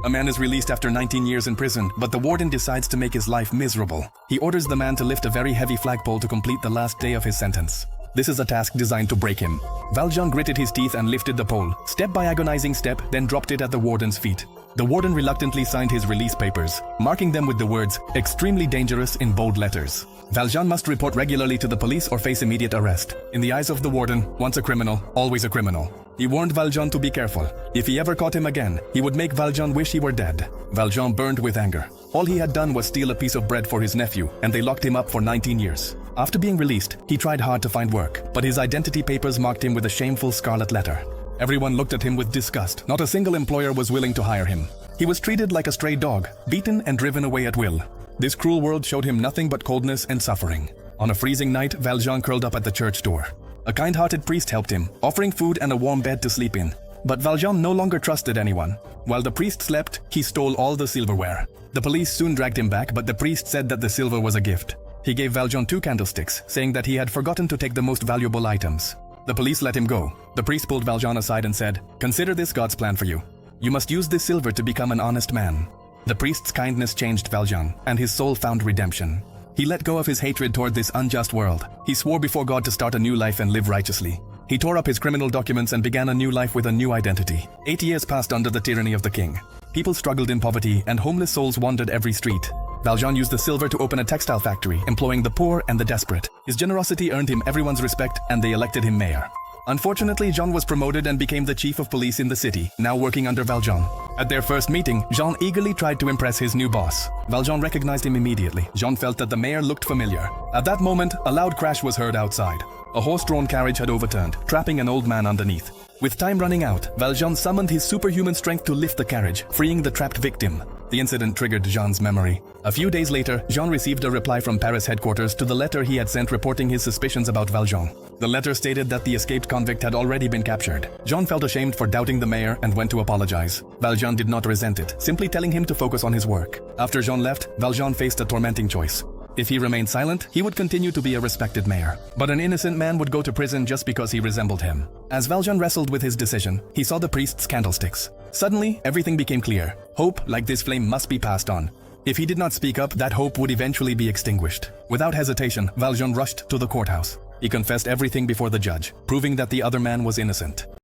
A man is released after 19 years in prison, but the warden decides to make his life miserable. He orders the man to lift a very heavy flagpole to complete the last day of his sentence. This is a task designed to break him. Valjean gritted his teeth and lifted the pole, step by agonizing step, then dropped it at the warden's feet. The warden reluctantly signed his release papers, marking them with the words, "Extremely dangerous" in bold letters. Valjean must report regularly to the police or face immediate arrest. In the eyes of the warden, once a criminal, always a criminal. He warned Valjean to be careful. If he ever caught him again, he would make Valjean wish he were dead. Valjean burned with anger. All he had done was steal a piece of bread for his nephew, and they locked him up for 19 years. After being released, he tried hard to find work, but his identity papers marked him with a shameful scarlet letter. Everyone looked at him with disgust. Not a single employer was willing to hire him. He was treated like a stray dog, beaten and driven away at will. This cruel world showed him nothing but coldness and suffering. On a freezing night, Valjean curled up at the church door. A kind-hearted priest helped him, offering food and a warm bed to sleep in. But Valjean no longer trusted anyone. While the priest slept, he stole all the silverware. The police soon dragged him back, but the priest said that the silver was a gift. He gave Valjean 2 candlesticks, saying that he had forgotten to take the most valuable items. The police let him go. The priest pulled Valjean aside and said, "Consider this God's plan for you. You must use this silver to become an honest man." The priest's kindness changed Valjean, and his soul found redemption. He let go of his hatred toward this unjust world. He swore before God to start a new life and live righteously. He tore up his criminal documents and began a new life with a new identity. 8 years passed under the tyranny of the king. People struggled in poverty, and homeless souls wandered every street. Valjean used the silver to open a textile factory, employing the poor and the desperate. His generosity earned him everyone's respect, and they elected him mayor. Unfortunately, Jean was promoted and became the chief of police in the city, now working under Valjean. At their first meeting, Jean eagerly tried to impress his new boss. Valjean recognized him immediately. Jean felt that the mayor looked familiar. At that moment, a loud crash was heard outside. A horse-drawn carriage had overturned, trapping an old man underneath. With time running out, Valjean summoned his superhuman strength to lift the carriage, freeing the trapped victim. The incident triggered Jean's memory. A few days later, Jean received a reply from Paris headquarters to the letter he had sent reporting his suspicions about Valjean. The letter stated that the escaped convict had already been captured. Jean felt ashamed for doubting the mayor and went to apologize. Valjean did not resent it, simply telling him to focus on his work. After Jean left, Valjean faced a tormenting choice. If he remained silent, he would continue to be a respected mayor. But an innocent man would go to prison just because he resembled him. As Valjean wrestled with his decision, he saw the priest's candlesticks. Suddenly, everything became clear. Hope, like this flame, must be passed on. If he did not speak up, that hope would eventually be extinguished. Without hesitation, Valjean rushed to the courthouse. He confessed everything before the judge, proving that the other man was innocent.